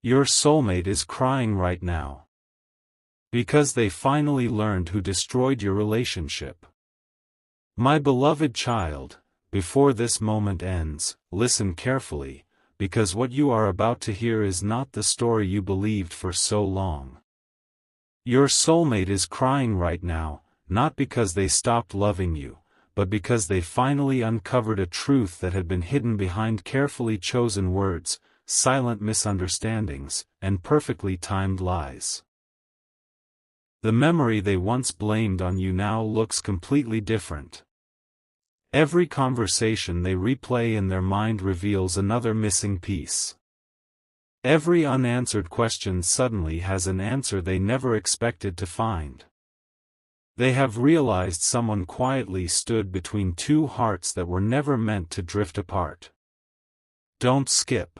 Your soulmate is crying right now. Because they finally learned who destroyed your relationship. My beloved child, before this moment ends, listen carefully, because what you are about to hear is not the story you believed for so long. Your soulmate is crying right now, not because they stopped loving you, but because they finally uncovered a truth that had been hidden behind carefully chosen words, silent misunderstandings, and perfectly timed lies. The memory they once blamed on you now looks completely different. Every conversation they replay in their mind reveals another missing piece. Every unanswered question suddenly has an answer they never expected to find. They have realized someone quietly stood between two hearts that were never meant to drift apart. Don't skip.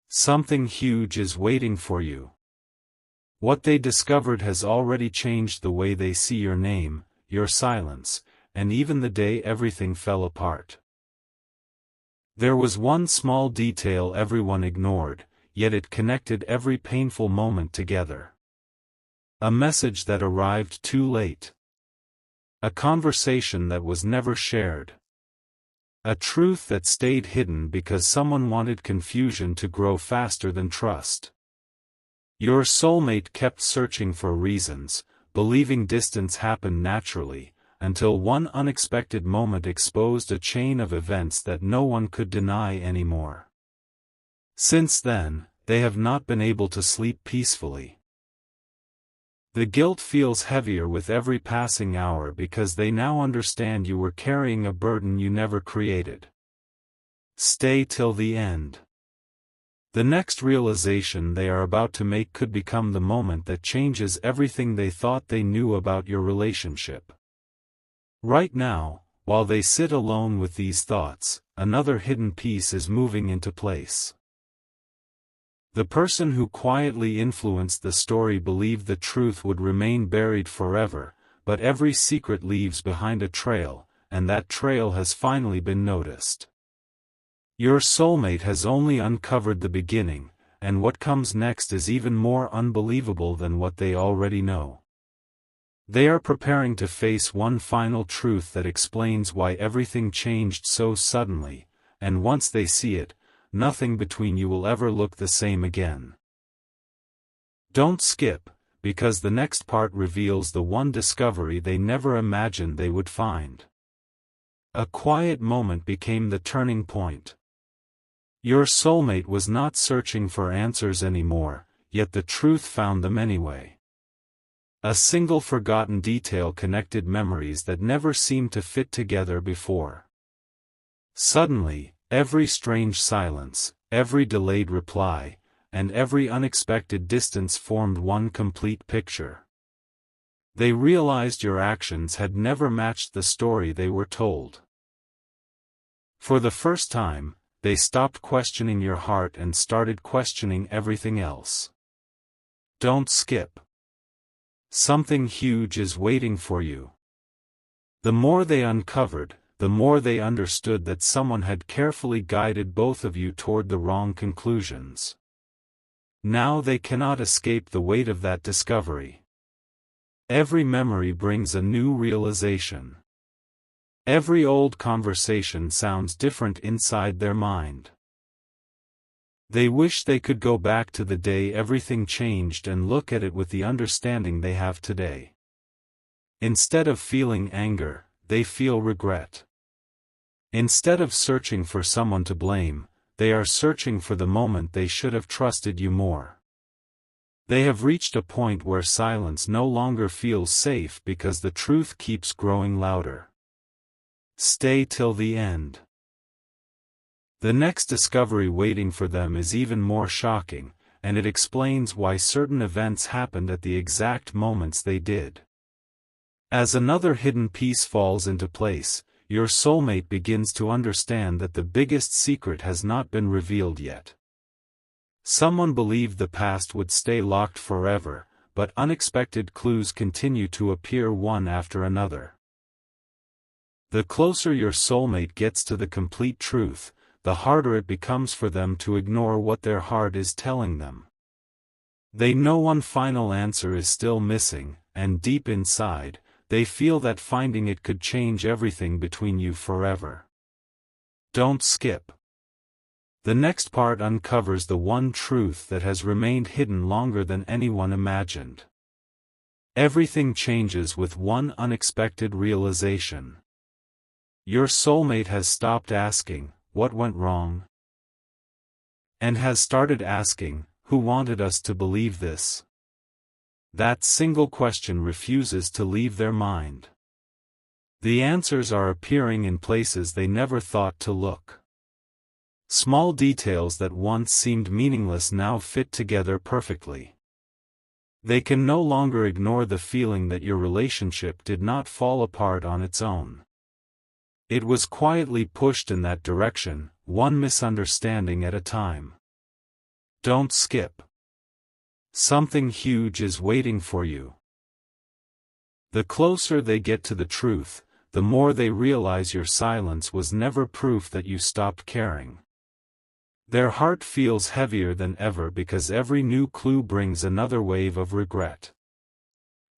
Something huge is waiting for you. What they discovered has already changed the way they see your name, your silence, and even the day everything fell apart. There was one small detail everyone ignored, yet it connected every painful moment together. A message that arrived too late. A conversation that was never shared. A truth that stayed hidden because someone wanted confusion to grow faster than trust. Your soulmate kept searching for reasons, believing distance happened naturally, until one unexpected moment exposed a chain of events that no one could deny anymore. Since then, they have not been able to sleep peacefully. The guilt feels heavier with every passing hour because they now understand you were carrying a burden you never created. Stay till the end. The next realization they are about to make could become the moment that changes everything they thought they knew about your relationship. Right now, while they sit alone with these thoughts, another hidden piece is moving into place. The person who quietly influenced the story believed the truth would remain buried forever, but every secret leaves behind a trail, and that trail has finally been noticed. Your soulmate has only uncovered the beginning, and what comes next is even more unbelievable than what they already know. They are preparing to face one final truth that explains why everything changed so suddenly, and once they see it, nothing between you will ever look the same again. Don't skip, because the next part reveals the one discovery they never imagined they would find. A quiet moment became the turning point. Your soulmate was not searching for answers anymore, yet the truth found them anyway. A single forgotten detail connected memories that never seemed to fit together before. Suddenly, every strange silence, every delayed reply, and every unexpected distance formed one complete picture. They realized your actions had never matched the story they were told. For the first time, they stopped questioning your heart and started questioning everything else. Don't skip. Something huge is waiting for you. The more they uncovered, the more they understood that someone had carefully guided both of you toward the wrong conclusions. Now they cannot escape the weight of that discovery. Every memory brings a new realization. Every old conversation sounds different inside their mind. They wish they could go back to the day everything changed and look at it with the understanding they have today. Instead of feeling anger, they feel regret. Instead of searching for someone to blame, they are searching for the moment they should have trusted you more. They have reached a point where silence no longer feels safe because the truth keeps growing louder. Stay till the end. The next discovery waiting for them is even more shocking, and it explains why certain events happened at the exact moments they did. As another hidden piece falls into place, your soulmate begins to understand that the biggest secret has not been revealed yet. Someone believed the past would stay locked forever, but unexpected clues continue to appear one after another. The closer your soulmate gets to the complete truth, the harder it becomes for them to ignore what their heart is telling them. They know one final answer is still missing, and deep inside, they feel that finding it could change everything between you forever. Don't skip. The next part uncovers the one truth that has remained hidden longer than anyone imagined. Everything changes with one unexpected realization. Your soulmate has stopped asking, "What went wrong?" and has started asking, "Who wanted us to believe this?" That single question refuses to leave their mind. The answers are appearing in places they never thought to look. Small details that once seemed meaningless now fit together perfectly. They can no longer ignore the feeling that your relationship did not fall apart on its own. It was quietly pushed in that direction, one misunderstanding at a time. Don't skip. Something huge is waiting for you. The closer they get to the truth, the more they realize your silence was never proof that you stopped caring. Their heart feels heavier than ever because every new clue brings another wave of regret.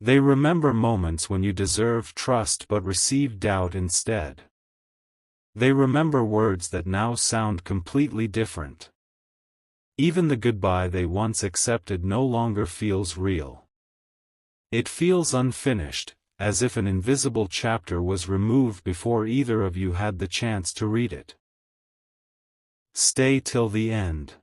They remember moments when you deserved trust but received doubt instead. They remember words that now sound completely different. Even the goodbye they once accepted no longer feels real. It feels unfinished, as if an invisible chapter was removed before either of you had the chance to read it. Stay till the end.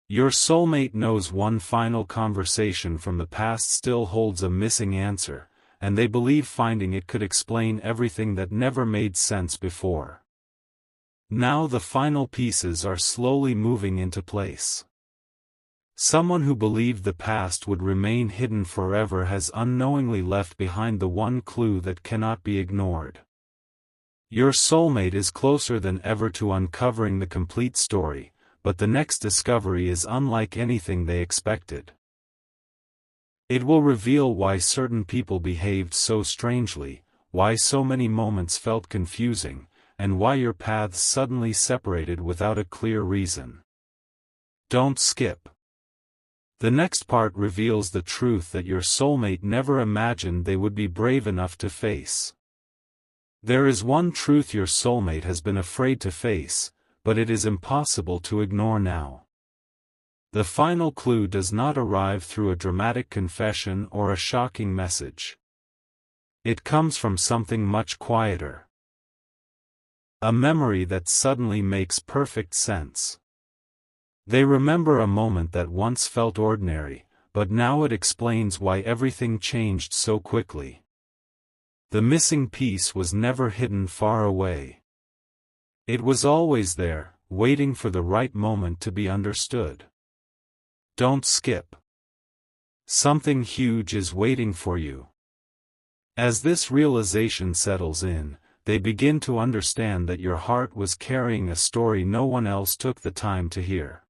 Your soulmate knows one final conversation from the past still holds a missing answer, and they believe finding it could explain everything that never made sense before. Now the final pieces are slowly moving into place. Someone who believed the past would remain hidden forever has unknowingly left behind the one clue that cannot be ignored. Your soulmate is closer than ever to uncovering the complete story, but the next discovery is unlike anything they expected. It will reveal why certain people behaved so strangely, why so many moments felt confusing, and why your paths suddenly separated without a clear reason. Don't skip. The next part reveals the truth that your soulmate never imagined they would be brave enough to face. There is one truth your soulmate has been afraid to face, but it is impossible to ignore now. The final clue does not arrive through a dramatic confession or a shocking message. It comes from something much quieter. A memory that suddenly makes perfect sense. They remember a moment that once felt ordinary, but now it explains why everything changed so quickly. The missing piece was never hidden far away. It was always there, waiting for the right moment to be understood. Don't skip. Something huge is waiting for you. As this realization settles in, they begin to understand that your heart was carrying a story no one else took the time to hear.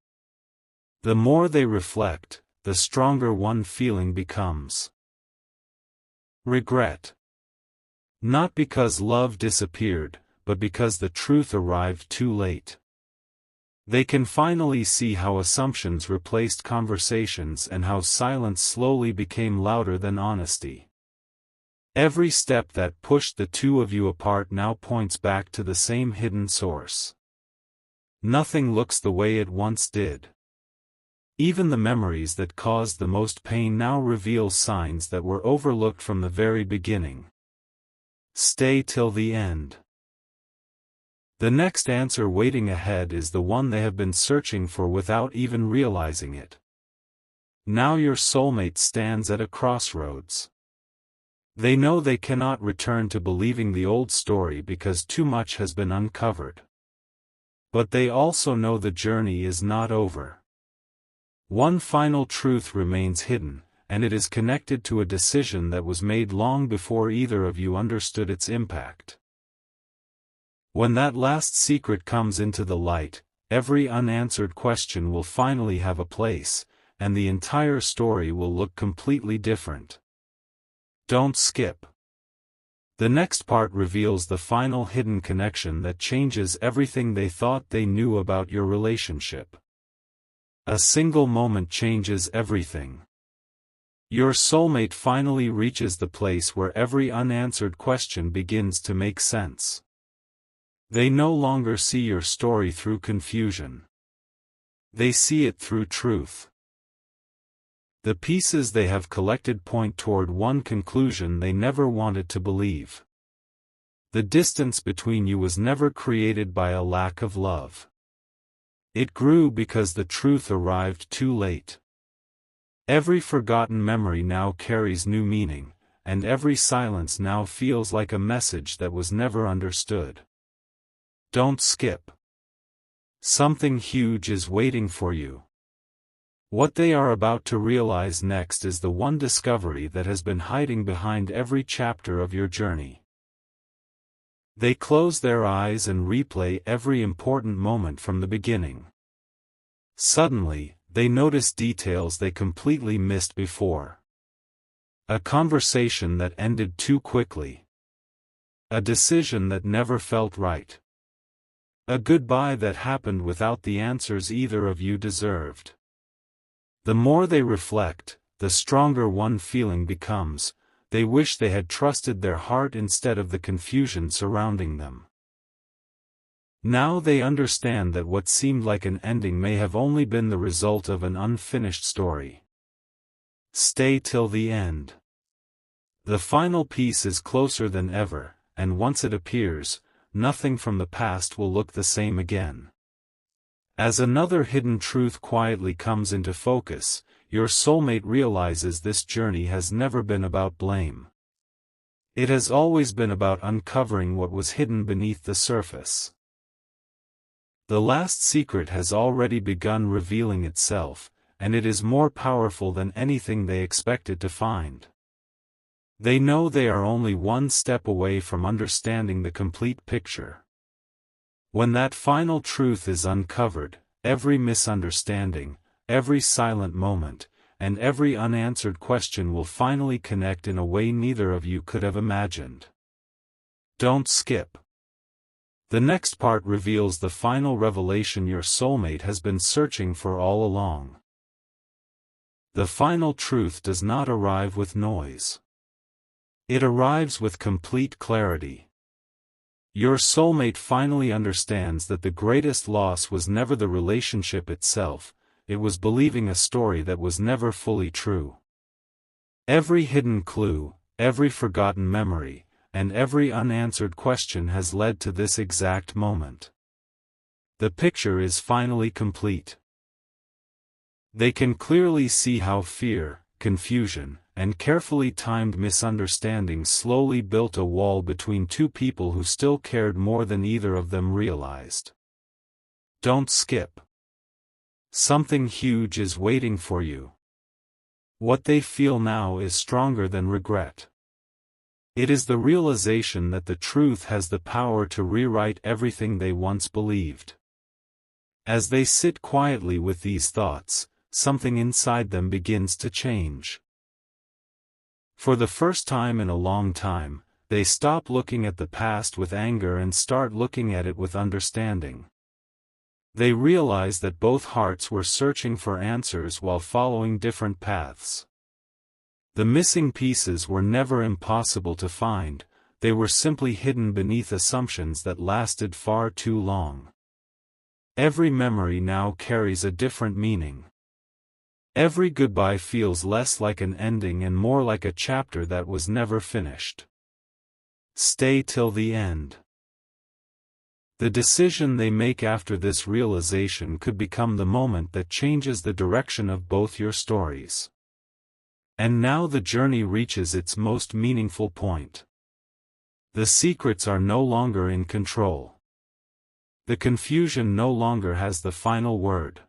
The more they reflect, the stronger one feeling becomes. Regret. Not because love disappeared, but because the truth arrived too late. They can finally see how assumptions replaced conversations and how silence slowly became louder than honesty. Every step that pushed the two of you apart now points back to the same hidden source. Nothing looks the way it once did. Even the memories that caused the most pain now reveal signs that were overlooked from the very beginning. Stay till the end. The next answer waiting ahead is the one they have been searching for without even realizing it. Now your soulmate stands at a crossroads. They know they cannot return to believing the old story because too much has been uncovered. But they also know the journey is not over. One final truth remains hidden, and it is connected to a decision that was made long before either of you understood its impact. When that last secret comes into the light, every unanswered question will finally have a place, and the entire story will look completely different. Don't skip. The next part reveals the final hidden connection that changes everything they thought they knew about your relationship. A single moment changes everything. Your soulmate finally reaches the place where every unanswered question begins to make sense. They no longer see your story through confusion. They see it through truth. The pieces they have collected point toward one conclusion they never wanted to believe. The distance between you was never created by a lack of love. It grew because the truth arrived too late. Every forgotten memory now carries new meaning, and every silence now feels like a message that was never understood. Don't skip. Something huge is waiting for you. What they are about to realize next is the one discovery that has been hiding behind every chapter of your journey. They close their eyes and replay every important moment from the beginning. Suddenly, they notice details they completely missed before. A conversation that ended too quickly. A decision that never felt right. A goodbye that happened without the answers either of you deserved. The more they reflect, the stronger one feeling becomes: they wish they had trusted their heart instead of the confusion surrounding them. Now they understand that what seemed like an ending may have only been the result of an unfinished story. Stay till the end. The final piece is closer than ever, and once it appears, nothing from the past will look the same again. As another hidden truth quietly comes into focus, your soulmate realizes this journey has never been about blame. It has always been about uncovering what was hidden beneath the surface. The last secret has already begun revealing itself, and it is more powerful than anything they expected to find. They know they are only one step away from understanding the complete picture. When that final truth is uncovered, every misunderstanding, every silent moment, and every unanswered question will finally connect in a way neither of you could have imagined. Don't skip. The next part reveals the final revelation your soulmate has been searching for all along. The final truth does not arrive with noise. It arrives with complete clarity. Your soulmate finally understands that the greatest loss was never the relationship itself, it was believing a story that was never fully true. Every hidden clue, every forgotten memory, and every unanswered question has led to this exact moment. The picture is finally complete. They can clearly see how fear, confusion, and carefully timed misunderstandings slowly built a wall between two people who still cared more than either of them realized. Don't skip. Something huge is waiting for you. What they feel now is stronger than regret. It is the realization that the truth has the power to rewrite everything they once believed. As they sit quietly with these thoughts, something inside them begins to change. For the first time in a long time, they stop looking at the past with anger and start looking at it with understanding. They realize that both hearts were searching for answers while following different paths. The missing pieces were never impossible to find, they were simply hidden beneath assumptions that lasted far too long. Every memory now carries a different meaning. Every goodbye feels less like an ending and more like a chapter that was never finished. Stay till the end. The decision they make after this realization could become the moment that changes the direction of both your stories. And now the journey reaches its most meaningful point. The secrets are no longer in control. The confusion no longer has the final word.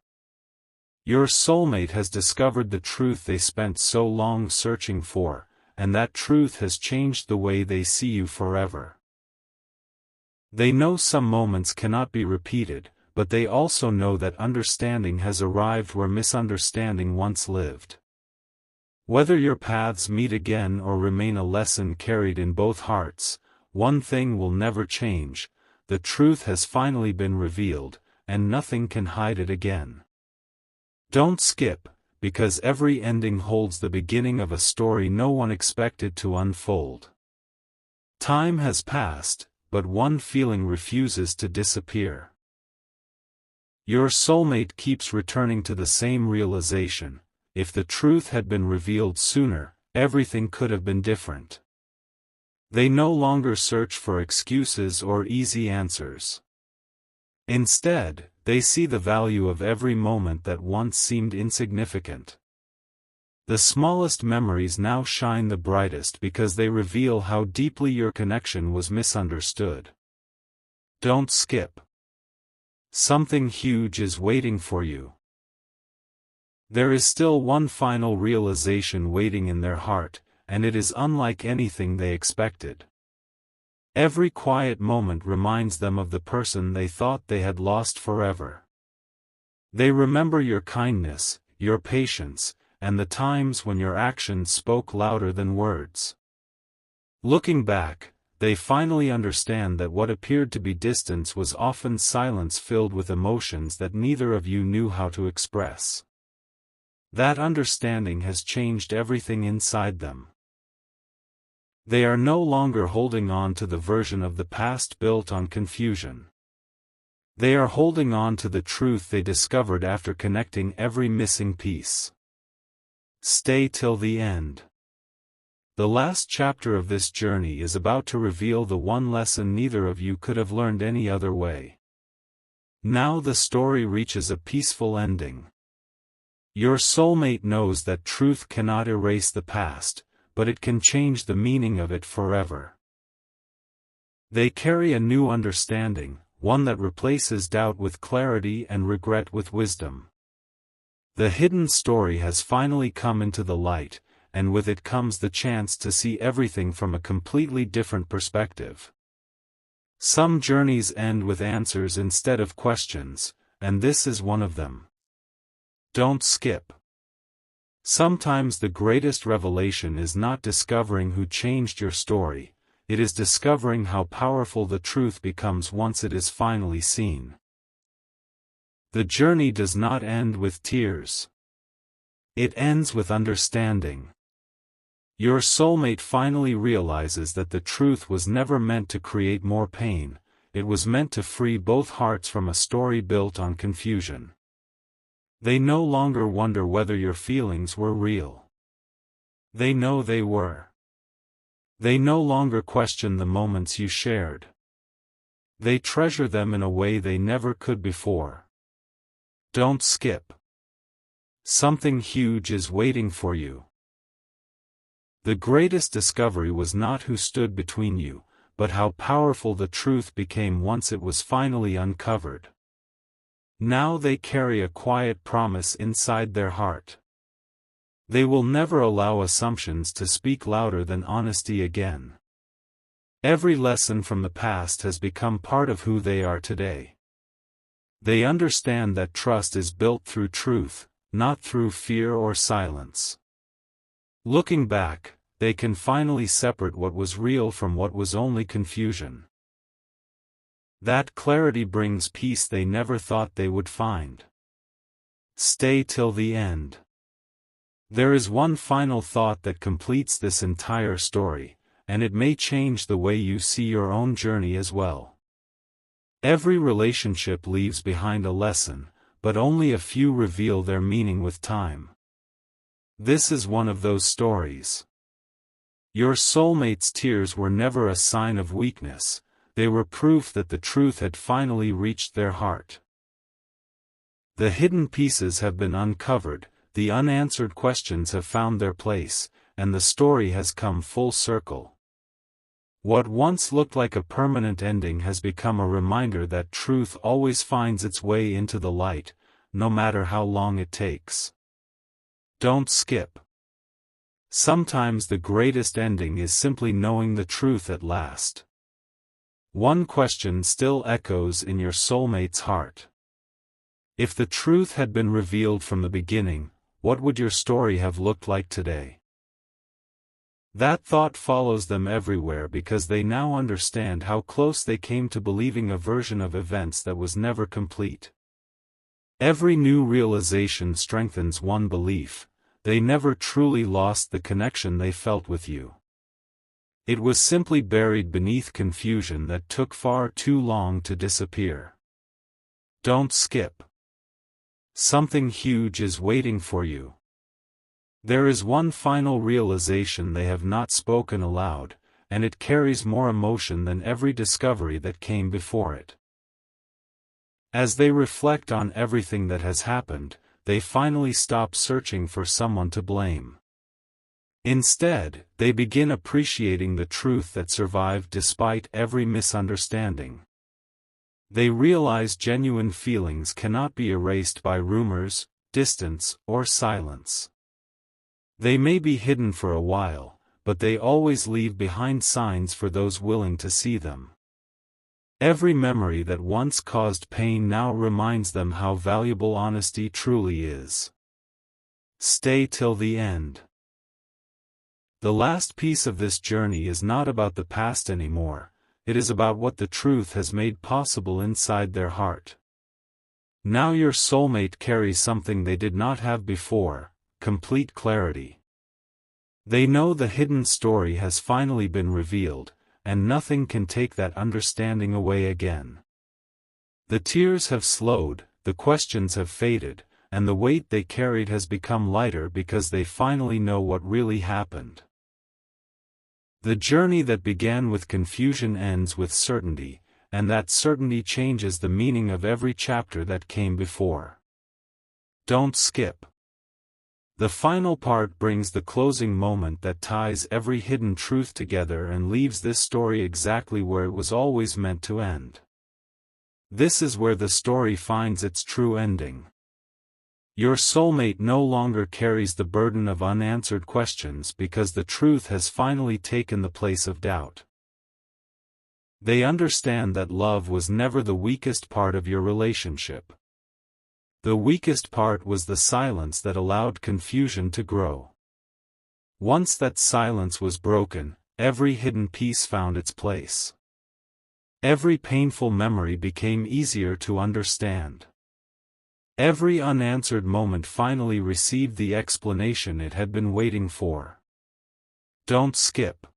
Your soulmate has discovered the truth they spent so long searching for, and that truth has changed the way they see you forever. They know some moments cannot be repeated, but they also know that understanding has arrived where misunderstanding once lived. Whether your paths meet again or remain a lesson carried in both hearts, one thing will never change: the truth has finally been revealed, and nothing can hide it again. Don't skip, because every ending holds the beginning of a story no one expected to unfold. Time has passed, but one feeling refuses to disappear. Your soulmate keeps returning to the same realization: if the truth had been revealed sooner, everything could have been different. They no longer search for excuses or easy answers. Instead, they see the value of every moment that once seemed insignificant. The smallest memories now shine the brightest because they reveal how deeply your connection was misunderstood. Don't skip. Something huge is waiting for you. There is still one final realization waiting in their heart, and it is unlike anything they expected. Every quiet moment reminds them of the person they thought they had lost forever. They remember your kindness, your patience, and the times when your actions spoke louder than words. Looking back, they finally understand that what appeared to be distance was often silence filled with emotions that neither of you knew how to express. That understanding has changed everything inside them. They are no longer holding on to the version of the past built on confusion. They are holding on to the truth they discovered after connecting every missing piece. Stay till the end. The last chapter of this journey is about to reveal the one lesson neither of you could have learned any other way. Now the story reaches a peaceful ending. Your soulmate knows that truth cannot erase the past, but it can change the meaning of it forever. They carry a new understanding, one that replaces doubt with clarity and regret with wisdom. The hidden story has finally come into the light, and with it comes the chance to see everything from a completely different perspective. Some journeys end with answers instead of questions, and this is one of them. Don't skip. Sometimes the greatest revelation is not discovering who changed your story, it is discovering how powerful the truth becomes once it is finally seen. The journey does not end with tears. It ends with understanding. Your soulmate finally realizes that the truth was never meant to create more pain, it was meant to free both hearts from a story built on confusion. They no longer wonder whether your feelings were real. They know they were. They no longer question the moments you shared. They treasure them in a way they never could before. Don't skip. Something huge is waiting for you. The greatest discovery was not who stood between you, but how powerful the truth became once it was finally uncovered. Now they carry a quiet promise inside their heart. They will never allow assumptions to speak louder than honesty again. Every lesson from the past has become part of who they are today. They understand that trust is built through truth, not through fear or silence. Looking back, they can finally separate what was real from what was only confusion. That clarity brings peace they never thought they would find. Stay till the end. There is one final thought that completes this entire story, and it may change the way you see your own journey as well. Every relationship leaves behind a lesson, but only a few reveal their meaning with time. This is one of those stories. Your soulmate's tears were never a sign of weakness, they were proof that the truth had finally reached their heart. The hidden pieces have been uncovered, the unanswered questions have found their place, and the story has come full circle. What once looked like a permanent ending has become a reminder that truth always finds its way into the light, no matter how long it takes. Don't skip. Sometimes the greatest ending is simply knowing the truth at last. One question still echoes in your soulmate's heart. If the truth had been revealed from the beginning, what would your story have looked like today? That thought follows them everywhere because they now understand how close they came to believing a version of events that was never complete. Every new realization strengthens one belief: they never truly lost the connection they felt with you. It was simply buried beneath confusion that took far too long to disappear. Don't skip. Something huge is waiting for you. There is one final realization they have not spoken aloud, and it carries more emotion than every discovery that came before it. As they reflect on everything that has happened, they finally stop searching for someone to blame. Instead, they begin appreciating the truth that survived despite every misunderstanding. They realize genuine feelings cannot be erased by rumors, distance, or silence. They may be hidden for a while, but they always leave behind signs for those willing to see them. Every memory that once caused pain now reminds them how valuable honesty truly is. Stay till the end. The last piece of this journey is not about the past anymore, it is about what the truth has made possible inside their heart. Now your soulmate carries something they did not have before: complete clarity. They know the hidden story has finally been revealed, and nothing can take that understanding away again. The tears have slowed, the questions have faded, and the weight they carried has become lighter because they finally know what really happened. The journey that began with confusion ends with certainty, and that certainty changes the meaning of every chapter that came before. Don't skip. The final part brings the closing moment that ties every hidden truth together and leaves this story exactly where it was always meant to end. This is where the story finds its true ending. Your soulmate no longer carries the burden of unanswered questions because the truth has finally taken the place of doubt. They understand that love was never the weakest part of your relationship. The weakest part was the silence that allowed confusion to grow. Once that silence was broken, every hidden piece found its place. Every painful memory became easier to understand. Every unanswered moment finally received the explanation it had been waiting for. Don't skip.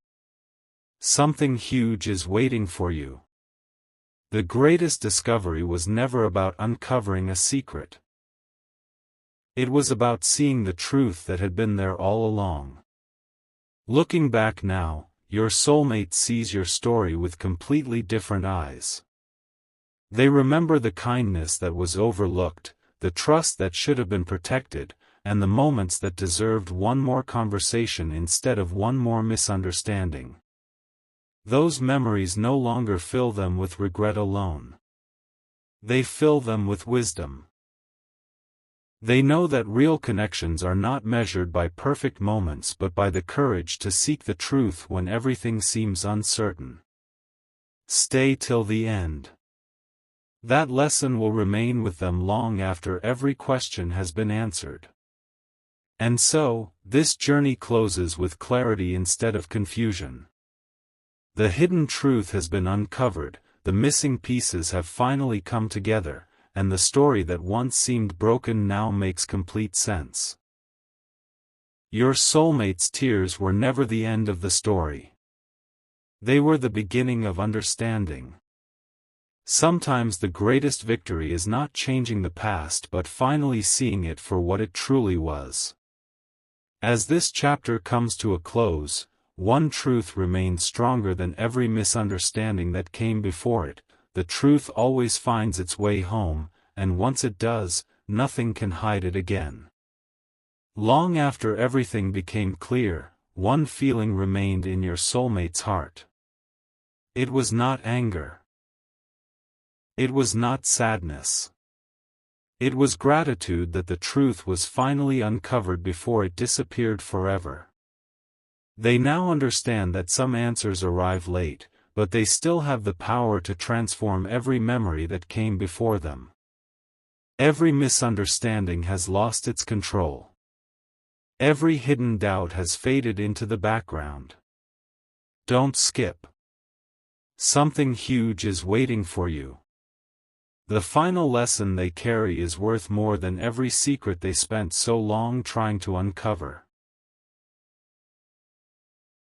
Something huge is waiting for you. The greatest discovery was never about uncovering a secret. It was about seeing the truth that had been there all along. Looking back now, your soulmate sees your story with completely different eyes. They remember the kindness that was overlooked, the trust that should have been protected, and the moments that deserved one more conversation instead of one more misunderstanding. Those memories no longer fill them with regret alone. They fill them with wisdom. They know that real connections are not measured by perfect moments but by the courage to seek the truth when everything seems uncertain. Stay till the end. That lesson will remain with them long after every question has been answered. And so, this journey closes with clarity instead of confusion. The hidden truth has been uncovered, the missing pieces have finally come together, and the story that once seemed broken now makes complete sense. Your soulmate's tears were never the end of the story. They were the beginning of understanding. Sometimes the greatest victory is not changing the past but finally seeing it for what it truly was. As this chapter comes to a close, one truth remains stronger than every misunderstanding that came before it: the truth always finds its way home, and once it does, nothing can hide it again. Long after everything became clear, one feeling remained in your soulmate's heart. It was not anger. It was not sadness. It was gratitude that the truth was finally uncovered before it disappeared forever. They now understand that some answers arrive late, but they still have the power to transform every memory that came before them. Every misunderstanding has lost its control. Every hidden doubt has faded into the background. Don't skip. Something huge is waiting for you. The final lesson they carry is worth more than every secret they spent so long trying to uncover.